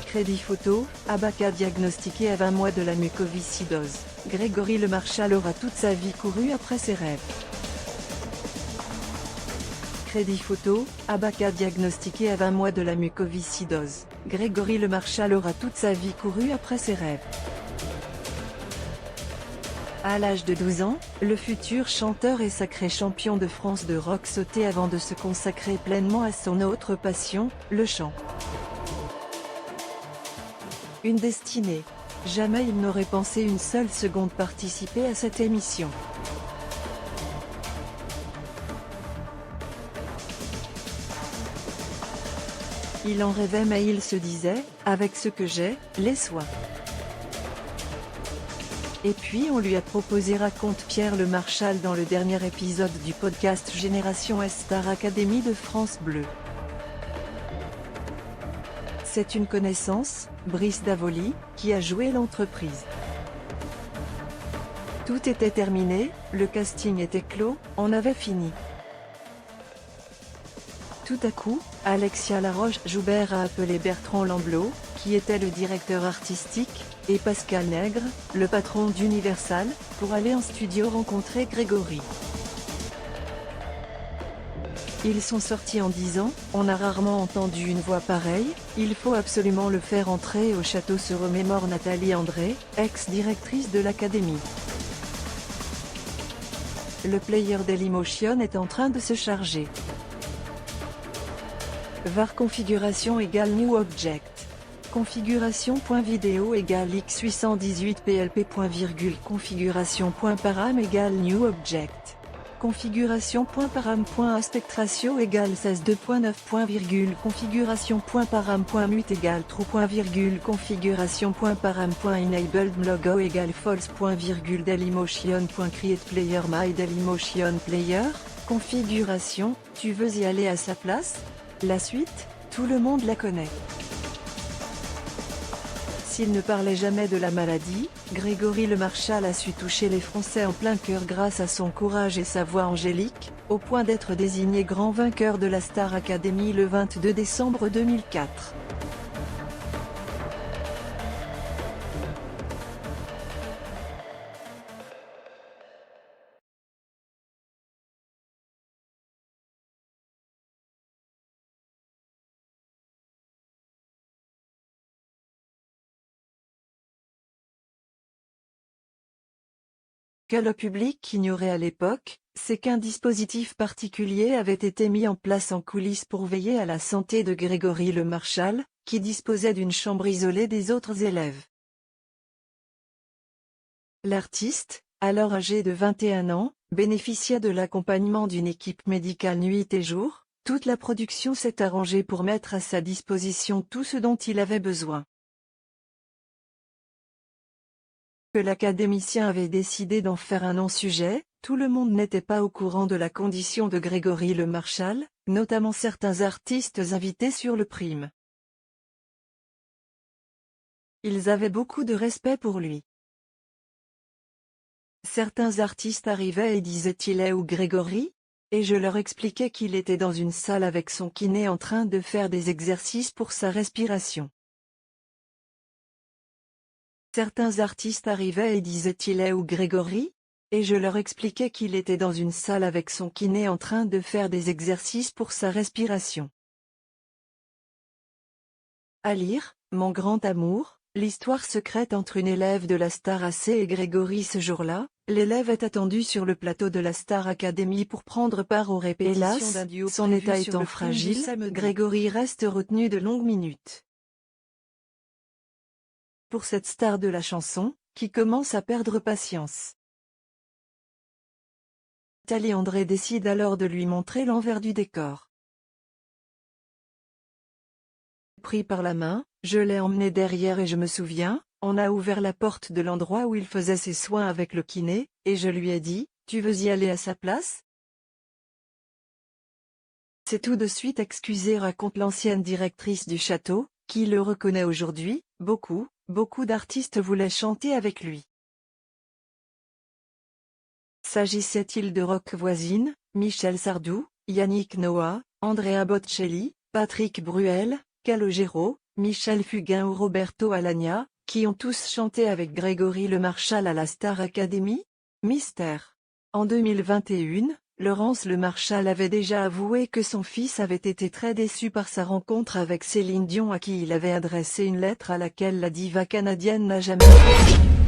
Crédit photo, Abaca diagnostiqué à 20 mois de la mucoviscidose. Grégory Lemarchal aura toute sa vie couru après ses rêves. Crédit photo, Abaca diagnostiqué à 20 mois de la mucoviscidose. Grégory Lemarchal aura toute sa vie couru après ses rêves. À l'âge de 12 ans, le futur chanteur et sacré champion de France de rock sautait avant de se consacrer pleinement à son autre passion, le chant. Une destinée. Jamais il n'aurait pensé une seule seconde participer à cette émission. Il en rêvait mais il se disait, avec ce que j'ai, laisse-moi. Et puis on lui a proposé, raconte Pierre Lemarchal dans le dernier épisode du podcast Génération S Star Academy de France Bleu. C'est une connaissance, Brice Davoli, qui a joué l'entreprise. Tout était terminé, le casting était clos, on avait fini. Tout à coup, Alexia Laroche-Joubert a appelé Bertrand Lamblot, qui était le directeur artistique, et Pascal Nègre, le patron d'Universal, pour aller en studio rencontrer Grégory. Ils sont sortis en disant, on a rarement entendu une voix pareille, il faut absolument le faire entrer au château, se remémore Nathalie André, ex-directrice de l'Académie. Le player Dailymotion est en train de se charger. var configuration égale new object. Configuration.video égale x818 plp. Configuration.param égale new object. Configuration.param.aspect ratio égale 16:2.9. Configuration.param.mute égale true. Configuration.param.enabled logo égale false. Dailymotion.create player my Dailymotion player. Configuration, tu veux y aller à sa place? La suite, tout le monde la connaît. S'il ne parlait jamais de la maladie, Grégory Lemarchal a su toucher les Français en plein cœur grâce à son courage et sa voix angélique, au point d'être désigné grand vainqueur de la Star Academy le 22 décembre 2004. Que le public ignorait à l'époque, c'est qu'un dispositif particulier avait été mis en place en coulisses pour veiller à la santé de Grégory Lemarchal, qui disposait d'une chambre isolée des autres élèves. L'artiste, alors âgé de 21 ans, bénéficiait de l'accompagnement d'une équipe médicale nuit et jour. Toute la production s'est arrangée pour mettre à sa disposition tout ce dont il avait besoin. Que l'académicien avait décidé d'en faire un non-sujet, tout le monde n'était pas au courant de la condition de Grégory Lemarchal, notamment certains artistes invités sur le prime. Ils avaient beaucoup de respect pour lui. Certains artistes arrivaient et disaient « Il est où Grégory ?» Et je leur expliquais qu'il était dans une salle avec son kiné en train de faire des exercices pour sa respiration. Certains artistes arrivaient et disaient « Il est où Grégory ?» Et je leur expliquais qu'il était dans une salle avec son kiné en train de faire des exercices pour sa respiration. À lire, Mon grand amour, l'histoire secrète entre une élève de la Star AC et Grégory. Ce jour-là, l'élève est attendu sur le plateau de la Star Academy pour prendre part aux répétitions d'un duo. Son état étant fragile, Grégory reste retenu de longues minutes. Pour cette star de la chanson, qui commence à perdre patience. Nathalie André décide alors de lui montrer l'envers du décor. Pris par la main, je l'ai emmené derrière et je me souviens, on a ouvert la porte de l'endroit où il faisait ses soins avec le kiné, et je lui ai dit, tu veux y aller à sa place? C'est tout de suite excusé, raconte l'ancienne directrice du château, qui le reconnaît aujourd'hui. Beaucoup d'artistes voulaient chanter avec lui. S'agissait-il de rock voisine, Michel Sardou, Yannick Noah, Andrea Bocelli, Patrick Bruel, Calogero, Michel Fugain ou Roberto Alagna, qui ont tous chanté avec Grégory Le Marchal à la Star Academy? Mystère. En 2021, Laurence Le Marchal avait déjà avoué que son fils avait été très déçu par sa rencontre avec Céline Dion à qui il avait adressé une lettre à laquelle la diva canadienne n'a jamais répondu.